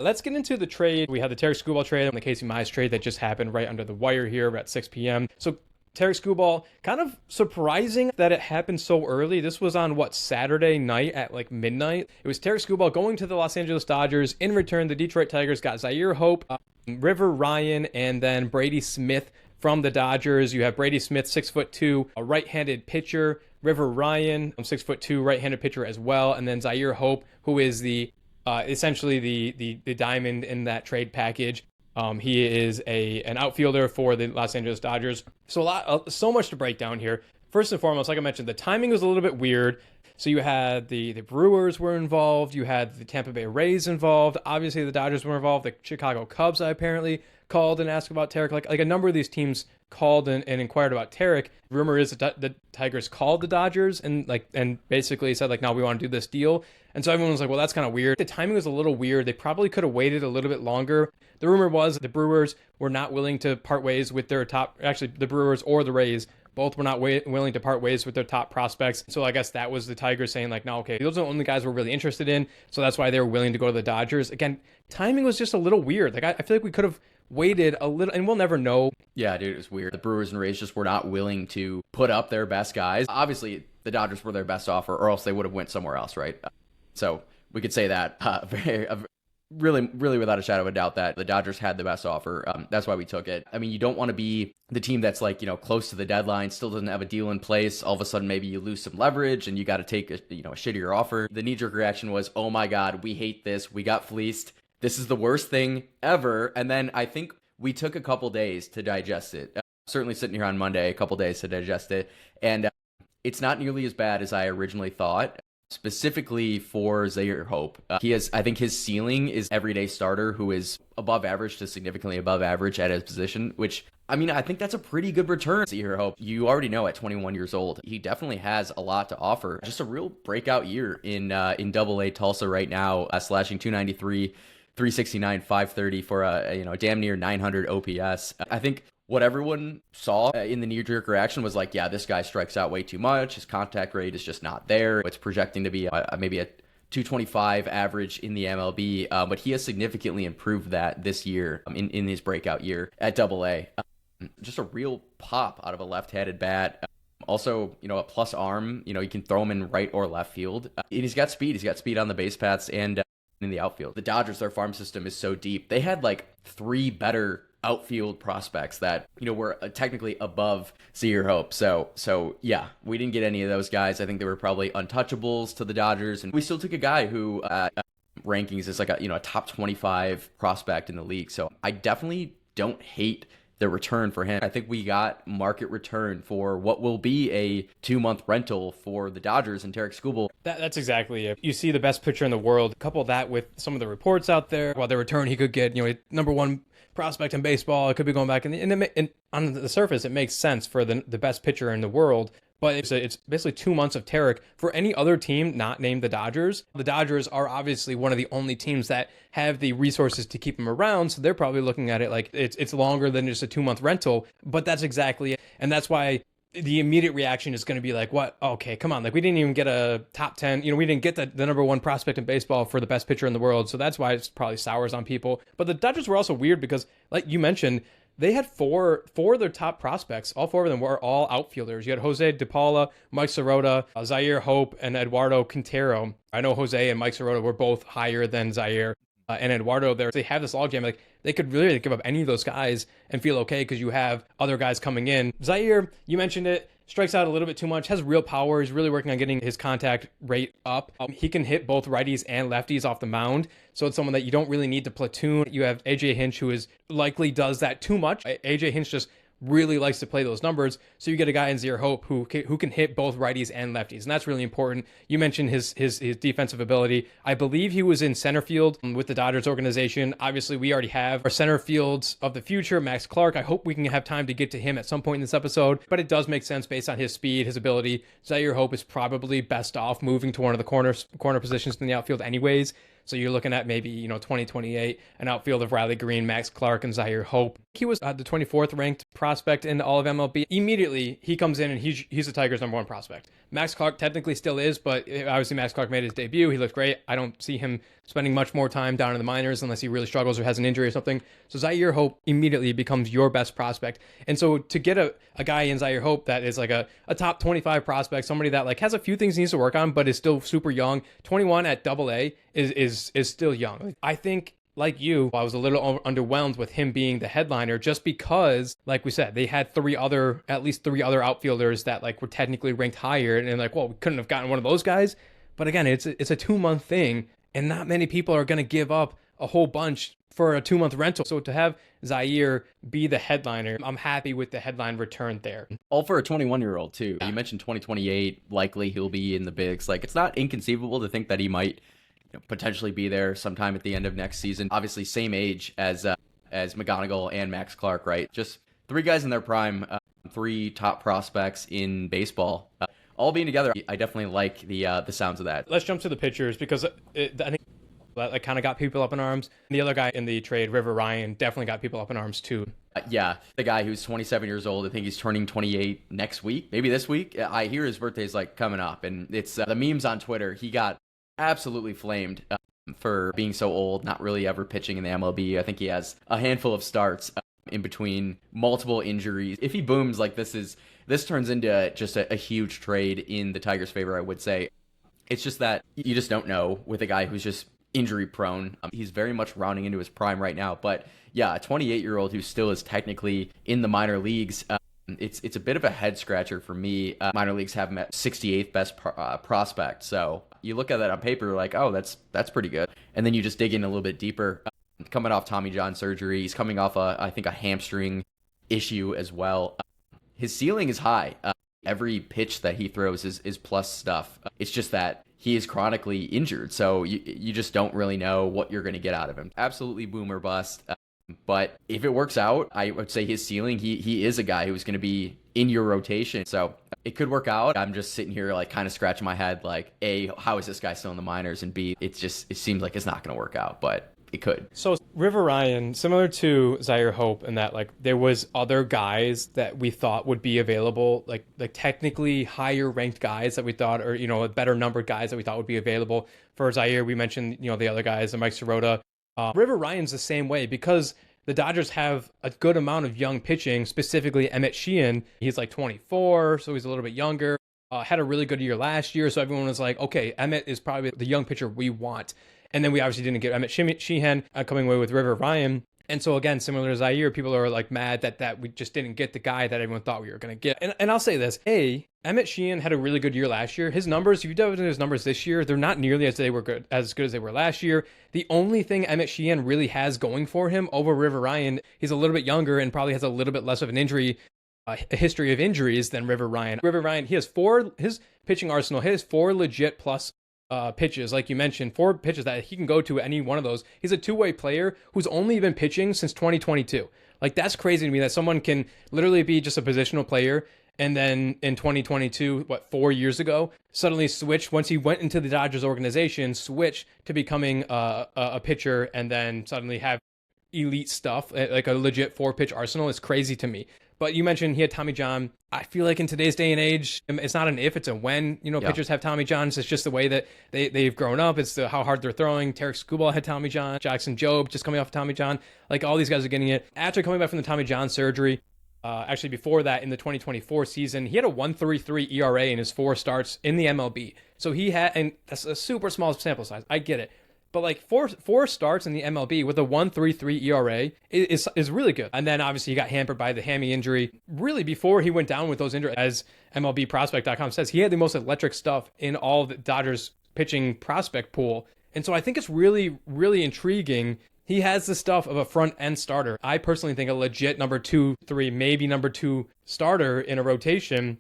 Let's get into the trade. We had the Tarik Skubal trade and the Casey Mize trade that just happened right under the wire here at 6 p.m. So Tarik Skubal, kind of surprising that it happened so early. This was on Saturday night at like midnight. It was Tarik Skubal going to the Los Angeles Dodgers. In return, the Detroit Tigers got Zyhir Hope, River Ryan, and then Brady Smith from the Dodgers. You have Brady Smith, 6'2", a right-handed pitcher. River Ryan, 6'2", right-handed pitcher as well. And then Zyhir Hope, who is the essentially the diamond in that trade package. He is an outfielder for the Los Angeles Dodgers. So so much to break down here. First and foremost, like I mentioned, the timing was a little bit weird. So you had the Brewers were involved. You had the Tampa Bay Rays involved. Obviously, the Dodgers were involved. The Chicago Cubs, I apparently called and asked about Tarik. Like a number of these teams called and inquired about Tarik. Rumor is that the Tigers called the Dodgers and basically said no, we want to do this deal. And so everyone was like, well, that's kind of weird. The timing was a little weird. They probably could have waited a little bit longer. The rumor was the Brewers were not willing to part ways with their the Brewers or the Rays both were not willing to part ways with their top prospects. So I guess that was the Tigers saying no, okay, those are the only guys we're really interested in. So that's why they were willing to go to the Dodgers. Again, timing was just a little weird. I feel like we could have waited a little, and we'll never know. Yeah, dude, it was weird. The Brewers and Rays just were not willing to put up their best guys. Obviously, the Dodgers were their best offer, or else they would have went somewhere else, right? So we could say that really without a shadow of a doubt that the Dodgers had the best offer. That's why we took it. I mean, you don't want to be the team that's close to the deadline, still doesn't have a deal in place. All of a sudden, maybe you lose some leverage and you got to take a shittier offer. The knee-jerk reaction was, oh my God, we hate this. We got fleeced. This is the worst thing ever. And then I think we took a couple days to digest it. Certainly sitting here on Monday, a couple days to digest it. And it's not nearly as bad as I originally thought, specifically for Zyhir Hope. I think his ceiling is everyday starter who is above average to significantly above average at his position, which, I mean, I think that's a pretty good return. Zyhir Hope, you already know at 21 years old, he definitely has a lot to offer. Just a real breakout year in Double-A Tulsa right now, slashing 293, 369, 530 for a damn near 900 OPS. I think what everyone saw in the knee-jerk reaction was yeah, this guy strikes out way too much. His contact rate is just not there. It's projecting to be maybe a 225 average in the MLB, but he has significantly improved that this year in his breakout year at Double-A. Just a real pop out of a left-handed bat. Also, a plus arm. You can throw him in right or left field. And he's got speed. He's got speed on the base paths and in the outfield. The Dodgers, their farm system is so deep. They had 3 better outfield prospects that were technically above Zyhir Hope. So yeah, we didn't get any of those guys. I think they were probably untouchables to the Dodgers, and we still took a guy who rankings is a top 25 prospect in the league. So I definitely don't hate the return for him. I think we got market return for what will be a 2-month rental for the Dodgers and Tarik Skubal. That's exactly it. You see the best pitcher in the world, couple that with some of the reports out there. While the return he could get, number one prospect in baseball, it could be going back, and on the surface, it makes sense for the best pitcher in the world. But it's basically 2 months of Tarik. For any other team not named the Dodgers are obviously one of the only teams that have the resources to keep him around. So they're probably looking at it it's longer than just a 2-month rental. But that's exactly it. And that's why the immediate reaction is going to be what? Okay, come on. We didn't even get a top 10. We didn't get the number one prospect in baseball for the best pitcher in the world. So that's why it's probably sours on people. But the Dodgers were also weird because, like you mentioned, they had four of their top prospects. All 4 of them were all outfielders. You had Jose DePaula, Mike Sirota, Zyhir Hope, and Eduardo Quintero. I know Jose and Mike Sirota were both higher than Zyhir and Eduardo there. They have this logjam. They could really give up any of those guys and feel okay because you have other guys coming in. Zyhir, you mentioned it, strikes out a little bit too much, has real power. He's really working on getting his contact rate up. He can hit both righties and lefties off the mound. So it's someone that you don't really need to platoon. You have AJ Hinch, who likely does that too much. AJ Hinch just really likes to play those numbers. So you get a guy in Zyhir Hope who can hit both righties and lefties, and that's really important. You mentioned his defensive ability. I believe he was in center field with the Dodgers organization. Obviously, we already have our center fields of the future, Max Clark. I hope we can have time to get to him at some point in this episode, but it does make sense based on his speed, his ability. Zyhir Hope is probably best off moving to one of the corner positions in the outfield anyways. So you're looking at maybe, 2028, an outfield of Riley Green, Max Clark, and Zyhir Hope. He was the 24th ranked prospect in all of MLB. Immediately, he comes in and he's the Tigers' number one prospect. Max Clark technically still is, but obviously Max Clark made his debut. He looked great. I don't see him spending much more time down in the minors unless he really struggles or has an injury or something. So Zyhir Hope immediately becomes your best prospect. And so to get a guy in Zyhir Hope that is like a top 25 prospect, somebody that like has a few things he needs to work on, but is still super young, 21 at AA is still young. I think, like you, I was a little underwhelmed with him being the headliner just because, like we said, they had at least three other outfielders that like were technically ranked higher, and like, well, we couldn't have gotten one of those guys. But again, it's a 2-month thing, and not many people are going to give up a whole bunch for a 2-month rental. So to have Zyhir be the headliner, I'm happy with the headline return there. All for a 21-year-old too. You mentioned 2028, likely he'll be in the bigs. Like, it's not inconceivable to think that he might potentially be there sometime at the end of next season. Obviously, same age as McGonigal and Max Clark, right? Just three guys in their prime, three top prospects in baseball, all being together. I definitely like the sounds of that. Let's jump to the pitchers because I think that kind of got people up in arms. The other guy in the trade, River Ryan, definitely got people up in arms too. Yeah, the guy who's 27 years old. I think he's turning 28 next week, maybe this week. I hear his birthday's like coming up, and it's the memes on Twitter. He got absolutely flamed for being so old, not really ever pitching in the MLB. I think he has a handful of starts in between multiple injuries. If he booms like this turns into just a huge trade in the Tigers' favor, I would say. It's just that you just don't know with a guy who's just injury prone. He's very much rounding into his prime right now. But yeah, a 28-year-old who still is technically in the minor leagues, it's a bit of a head scratcher for me. Minor leagues have him at 68th best prospect. So you look at that on paper, like, oh, that's pretty good. And then you just dig in a little bit deeper. Coming off Tommy John surgery, he's coming off I think a hamstring issue as well. His ceiling is high. Every pitch that he throws is plus stuff. It's just that he is chronically injured, so you just don't really know what you're going to get out of him. Absolutely boom or bust. But if it works out, I would say his ceiling, he is a guy who's going to be in your rotation. So it could work out. I'm just sitting here like kind of scratching my head like, A, how is this guy still in the minors? And B, it seems like it's not going to work out, but it could. So River Ryan, similar to Zyhir Hope, in that like there was other guys that we thought would be available, like technically higher ranked guys that we thought, or a better numbered guys that we thought would be available. For Zyhir, we mentioned the other guys, the Mike Sirota. River Ryan's the same way because the Dodgers have a good amount of young pitching, specifically Emmett Sheehan. He's like 24, so he's a little bit younger. Had a really good year last year, so everyone was like, okay, Emmett is probably the young pitcher we want. And then we obviously didn't get Emmett Sheehan coming away with River Ryan. And so again, similar to Zyhir, people are like mad that we just didn't get the guy that everyone thought we were going to get. And I'll say this, Emmett Sheehan had a really good year last year. His numbers, if you dive into his numbers this year, they're not nearly as good as they were last year. The only thing Emmett Sheehan really has going for him over River Ryan, he's a little bit younger and probably has a little bit less of an injury, a history of injuries than River Ryan. River Ryan, his pitching arsenal, he has 4 legit plus pitches, like you mentioned, 4 pitches that he can go to any one of those. He's a two-way player who's only been pitching since 2022. Like, that's crazy to me that someone can literally be just a positional player and then in 2022, 4 years ago, suddenly switch, once he went into the Dodgers organization, switch to becoming a pitcher and then suddenly have elite stuff, like a legit 4-pitch arsenal. Is crazy to me. But you mentioned he had Tommy John. I feel like in today's day and age, it's not an if, it's a when. Pitchers have Tommy Johns. It's just the way that they've grown up. It's how hard they're throwing. Tarik Skubal had Tommy John. Jackson Jobe just coming off of Tommy John. Like, all these guys are getting it. After coming back from the Tommy John surgery, actually before that, in the 2024 season, he had a 1.33 ERA in his 4 starts in the MLB. So he had, and that's a super small sample size. I get it. But like four starts in the MLB with a 1.33 ERA is really good. And then obviously he got hampered by the hammy injury. Really, before he went down with those injuries, as MLBprospect.com says, he had the most electric stuff in all of the Dodgers pitching prospect pool. And so I think it's really, really intriguing. He has the stuff of a front end starter. I personally think a legit number 2, 3, maybe number 2 starter in a rotation.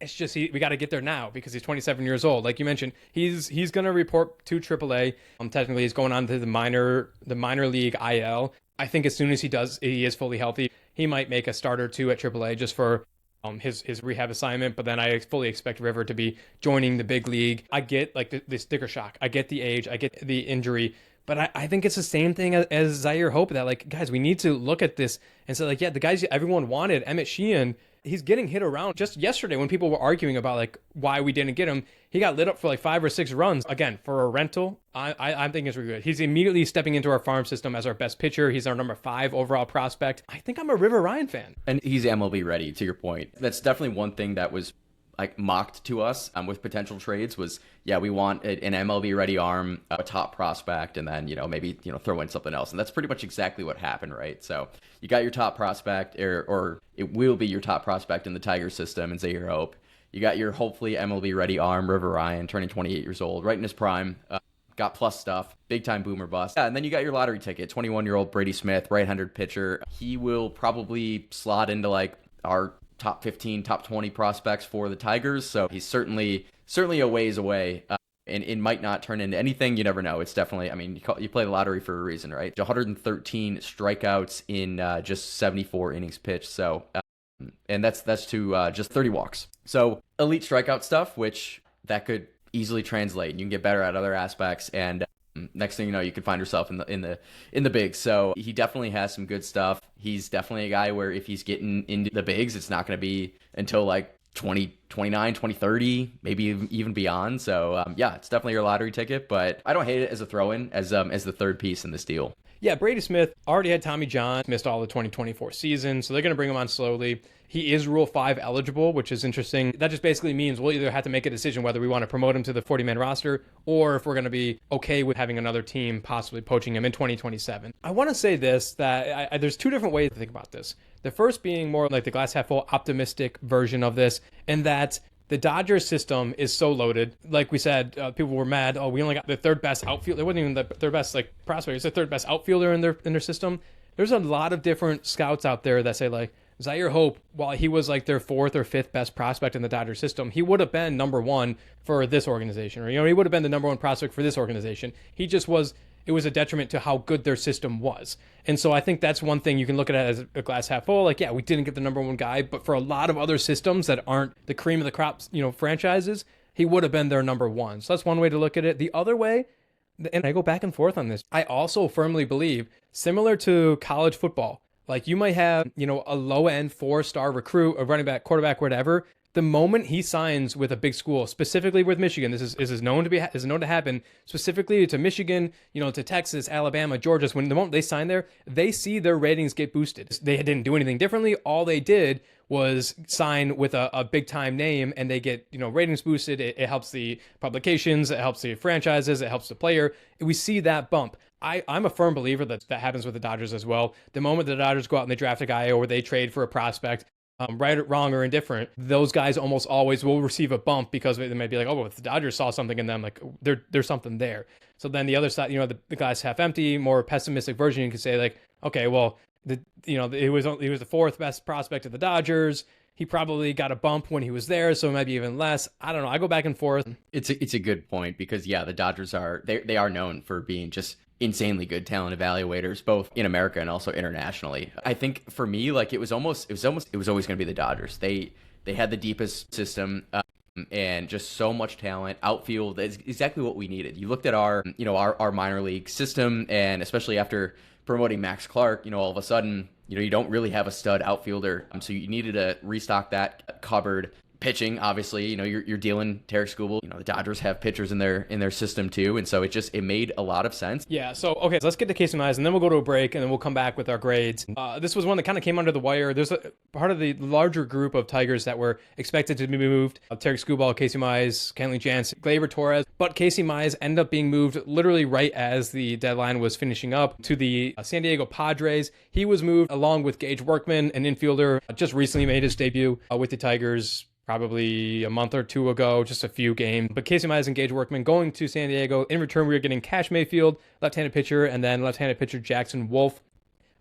It's just we got to get there now because he's 27 years old. Like you mentioned, he's going to report to AAA. Technically, he's going on to the minor league IL. I think as soon as he is fully healthy, he might make a start or 2 at AAA just for his rehab assignment. But then I fully expect River to be joining the big league. I get like the sticker shock. I get the age. I get the injury. But I think it's the same thing as Zyhir Hope, that like, guys, we need to look at this and say like, yeah, the guys everyone wanted, Emmett Sheehan, he's getting hit around. Just yesterday when people were arguing about like why we didn't get him, he got lit up for like 5 or 6 runs. Again, for a rental, I'm thinking it's really good. He's immediately stepping into our farm system as our best pitcher. He's our number 5 overall prospect. I think I'm a River Ryan fan. And he's MLB ready, to your point. That's definitely one thing that was like mocked to us with potential trades was, yeah, we want an MLB ready arm, a top prospect, and then, maybe, throw in something else. And that's pretty much exactly what happened, right? So you got your top prospect, or it will be your top prospect in the Tigers system, and Zyhir Hope. You got your hopefully MLB ready arm, River Ryan, turning 28 years old, right in his prime. Got plus stuff, big time boomer bust. Yeah, and then you got your lottery ticket, 21-year-old Brady Smith, right-handed pitcher. He will probably slot into like our top 15, top 20 prospects for the Tigers. So he's certainly a ways away. And it might not turn into anything. You never know. It's definitely, I mean, you play the lottery for a reason, right? 113 strikeouts in just 74 innings pitched. So, and that's to just 30 walks. So elite strikeout stuff, which that could easily translate. You can get better at other aspects. And next thing you know, you could find yourself in the bigs. So he definitely has some good stuff. He's definitely a guy where if he's getting into the bigs, it's not going to be until like 2029, 2030, maybe even beyond. So yeah, it's definitely your lottery ticket, but I don't hate it as a throw-in as the third piece in this deal. Yeah, Brady Smith already had Tommy John, missed all the 2024 season, so they're going to bring him on slowly. He is Rule 5 eligible, which is interesting. That just basically means we'll either have to make a decision whether we want to promote him to the 40-man roster or if we're going to be okay with having another team possibly poaching him in 2027. I want to say this, that there's 2 different ways to think about this. The first being more like the glass half full optimistic version of this, and that the Dodgers system is so loaded. Like we said, people were mad. Oh, we only got the 3rd best outfielder. It wasn't even the 3rd best like prospect. It's the 3rd best outfielder in their system. There's a lot of different scouts out there that say like Zyhir Hope, while he was like their 4th or 5th best prospect in the Dodgers system, he would have been number 1 for this organization, or he would have been the number 1 prospect for this organization. He just was. It was a detriment to how good their system was. And so I think that's one thing you can look at it as a glass half full. Like, yeah, we didn't get the number 1 guy, but for a lot of other systems that aren't the cream of the crop, franchises, he would have been their number 1. So that's one way to look at it. The other way, and I go back and forth on this, I also firmly believe, similar to college football, like you might have, a low-end 4-star recruit, a running back, quarterback, whatever. The moment he signs with a big school, specifically with Michigan, this is known to happen, specifically to Michigan, to Texas, Alabama, Georgia. When the moment they sign there, they see their ratings get boosted. They didn't do anything differently. All they did was sign with a big time name, and they get ratings boosted. It helps the publications, it helps the franchises, it helps the player. We see that bump. I'm a firm believer that happens with the Dodgers as well. The moment the Dodgers go out and they draft a guy or they trade for a prospect, right or wrong or indifferent, those guys almost always will receive a bump because they might be like, oh, well, if the Dodgers saw something in them, like there's something there. So then the other side, the glass half empty, more pessimistic version, you could say like, okay, well, he was the 4th best prospect of the Dodgers. He probably got a bump when he was there, so maybe even less. I don't know. I go back and forth. It's a good point because yeah, the Dodgers they are known for being just insanely good talent evaluators, both in America and also internationally. I think for me, like it was always going to be the Dodgers. They had the deepest system and just so much talent. Outfield is exactly what we needed. You looked at our minor league system, and especially after promoting Max Clark, all of a sudden, you don't really have a stud outfielder. So you needed to restock that cupboard. Pitching, obviously, you're dealing Tarik Skubal. The Dodgers have pitchers in their system too, and so it made a lot of sense. Yeah. So okay, so let's get to Casey Mize, and then we'll go to a break, and then we'll come back with our grades. This was one that kind of came under the wire. There's a part of the larger group of Tigers that were expected to be moved. Tarik Skubal, Casey Mize, Kenley Jansen, Gleyber Torres, but Casey Mize ended up being moved literally right as the deadline was finishing up to the San Diego Padres. He was moved along with Gage Workman, an infielder, just recently made his debut with the Tigers. Probably a month or 2 ago, just a few games. But Casey Mize and Gage Workman going to San Diego. In return, we were getting Kash Mayfield, left-handed pitcher, and then left-handed pitcher Jackson Wolf.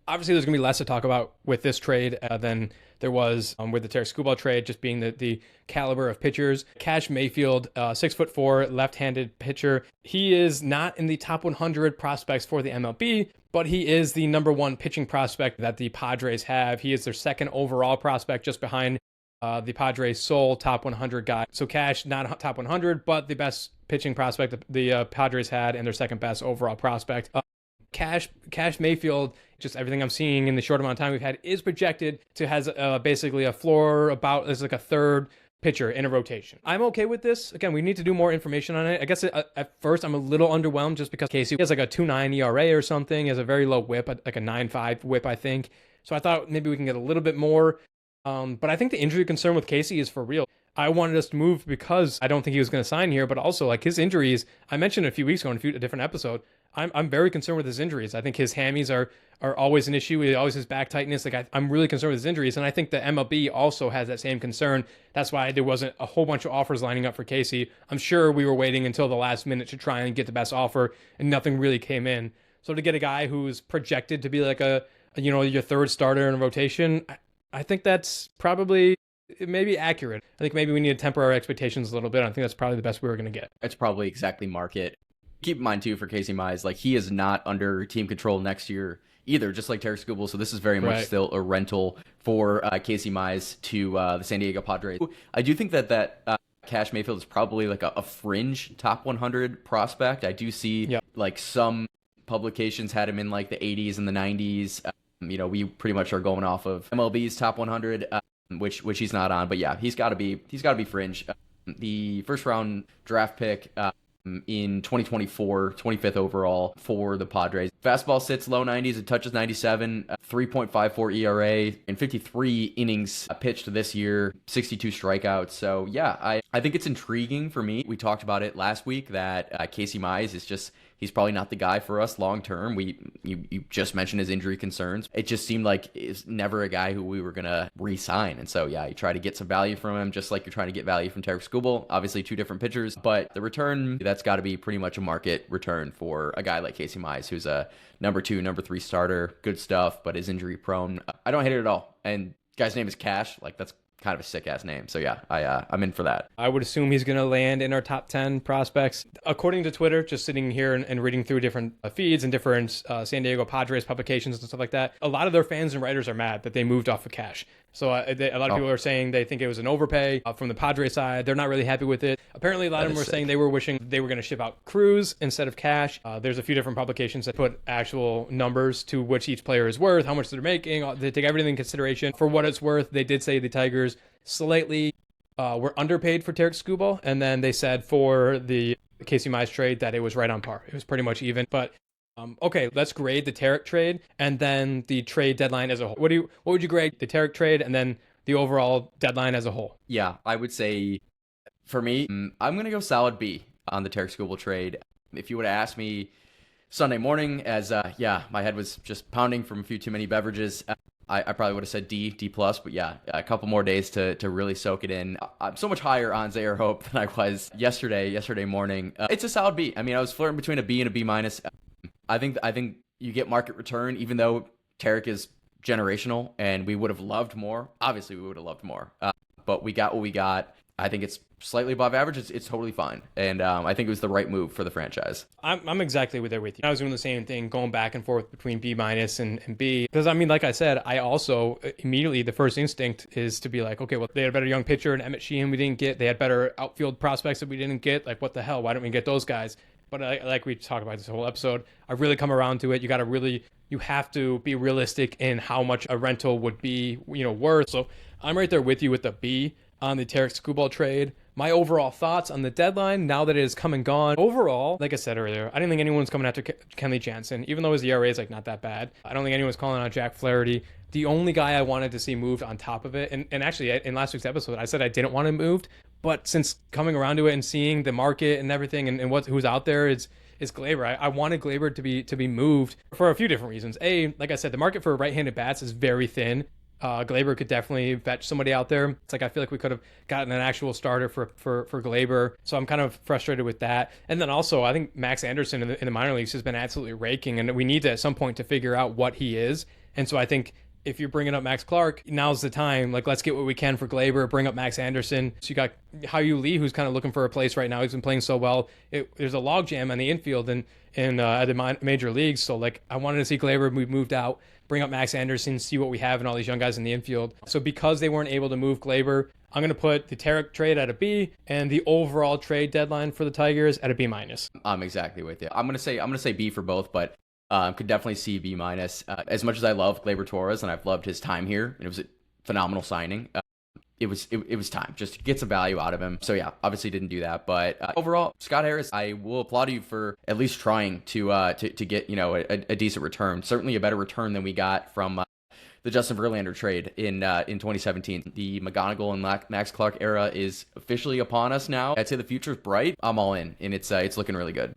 Obviously, there's going to be less to talk about with this trade than there was with the Tarik Skubal trade, just being the caliber of pitchers. Kash Mayfield, 6'4", left-handed pitcher. He is not in the top 100 prospects for the MLB, but he is the number 1 pitching prospect that the Padres have. He is their 2nd overall prospect, just behind the Padres' sole top 100 guy. So Kash, not top 100, but the best pitching prospect the Padres had and their second best overall prospect. Kash Mayfield, just everything I'm seeing in the short amount of time we've had, is projected to has basically a floor about as like a third pitcher in a rotation. I'm okay with this. Again, we need to do more information on it. I guess at first I'm a little underwhelmed just because Casey has like a 2.9 ERA or something. He has a very low whip, like a 9.5 whip, I think. So I thought maybe we can get a little bit more. But I think the injury concern with Casey is for real. I wanted us to move because I don't think he was going to sign here, but also like his injuries, I mentioned a few weeks ago in a different episode, I'm very concerned with his injuries. I think his hammies are always an issue. He always has back tightness. Like I'm really concerned with his injuries. And I think the MLB also has that same concern. That's why there wasn't a whole bunch of offers lining up for Casey. I'm sure we were waiting until the last minute to try and get the best offer and nothing really came in. So to get a guy who's projected to be like your third starter in a rotation, I think that's probably maybe accurate. I think maybe we need to temper our expectations a little bit. I think that's probably the best we were going to get. It's probably exactly market. Keep in mind, too, for Casey Mize, like he is not under team control next year either, just like Tarik Skubal. So this is very much still a rental for Casey Mize to the San Diego Padres. I do think that Kash Mayfield is probably like a fringe top 100 prospect. I do see like some publications had him in like the 80s and the 90s. We pretty much are going off of MLB's top 100, which he's not on. But yeah, he's got to be fringe. The first round draft pick in 2024, 25th overall for the Padres. Fastball sits low 90s, it touches 97, 3.54 ERA, and 53 innings pitched this year, 62 strikeouts. So yeah, I think it's intriguing for me. We talked about it last week that Casey Mize is just, he's probably not the guy for us long term. You just mentioned his injury concerns. It just seemed like it's never a guy who we were gonna re-sign. And so yeah, you try to get some value from him, just like you're trying to get value from Tarik Skubal. Obviously, two different pitchers, but the return, that's got to be pretty much a market return for a guy like Casey Mize, who's a number 2, number 3 starter. Good stuff, but is injury prone. I don't hate it at all. And guy's name is Kash. Like that's kind of a sick ass name. So yeah, I'm in for that. I would assume he's going to land in our top 10 prospects. According to Twitter, just sitting here and reading through different feeds and different San Diego Padres publications and stuff like that, a lot of their fans and writers are mad that they moved off of Kash. So a lot of people are saying they think it was an overpay from the Padres side. They're not really happy with it. Apparently, a lot of them were saying they were wishing they were going to ship out Cruz instead of Kash. There's a few different publications that put actual numbers to which each player is worth, how much they're making. They take everything in consideration. For what it's worth, they did say the Tigers slightly were underpaid for Tarik Skubal, and then they said for the Casey Mize trade that it was right on par. It was pretty much even. But okay, let's grade the Tarik trade and then the trade deadline as a whole. What would you grade the Tarik trade and then the overall deadline as a whole? Yeah, I would say for me, I'm gonna go solid B on the Tarik Skubal trade. If you would have asked me Sunday morning, as my head was just pounding from a few too many beverages, I probably would have said D plus, but yeah, a couple more days to really soak it in. I'm so much higher on Zyhir Hope than I was yesterday morning. It's a solid B. I mean, I was flirting between a B and a B minus. I think you get market return, even though Tarik is generational and we would have loved more. Obviously, we would have loved more, but we got what we got. I think it's slightly above average. It's totally fine. And I think it was the right move for the franchise. I'm exactly there with you. I was doing the same thing, going back and forth between B minus and B. Because, I mean, like I said, I also immediately, the first instinct is to be like, okay, well, they had a better young pitcher and Emmett Sheehan we didn't get. They had better outfield prospects that we didn't get. Like, what the hell? Why don't we get those guys? But like we talked about this whole episode, I've really come around to it. You have to be realistic in how much a rental would be, worth. So I'm right there with you with the B on the Tarik Skubal trade. My overall thoughts on the deadline, now that it has come and gone. Overall, like I said earlier, I didn't think anyone's coming after Kenley Jansen, even though his ERA is like not that bad. I don't think anyone's calling out Jack Flaherty. The only guy I wanted to see moved on top of it, and actually in last week's episode, I said I didn't want him moved, but since coming around to it and seeing the market and everything and who's out there is Gleyber. I wanted Gleyber to be moved for a few different reasons. A, like I said, the market for right-handed bats is very thin. Gleyber could definitely fetch somebody out there. It's like I feel like we could have gotten an actual starter for Gleyber. So I'm kind of frustrated with that. And then also, I think Max Anderson in the minor leagues has been absolutely raking, and we need to at some point to figure out what he is. And so I think if you're bringing up Max Clark, now's the time. Like, let's get what we can for Glaber, bring up Max Anderson. So you got Hao-Yu Lee, who's kind of looking for a place right now. He's been playing so well. There's a logjam on the infield and at the major leagues. So, like, I wanted to see Glaber moved out, bring up Max Anderson, see what we have in all these young guys in the infield. So because they weren't able to move Glaber, I'm going to put the Tarik trade at a B and the overall trade deadline for the Tigers at a B-. I'm exactly with you. I'm going to say B for both, but could definitely see B-. As much as I love Gleyber Torres and I've loved his time here, and it was a phenomenal signing. It was time just to get some value out of him. So yeah, obviously didn't do that, but overall, Scott Harris, I will applaud you for at least trying to get a decent return. Certainly a better return than we got from the Justin Verlander trade in 2017. The McGonigal and Max Clark era is officially upon us now. I'd say the future is bright. I'm all in, and it's looking really good.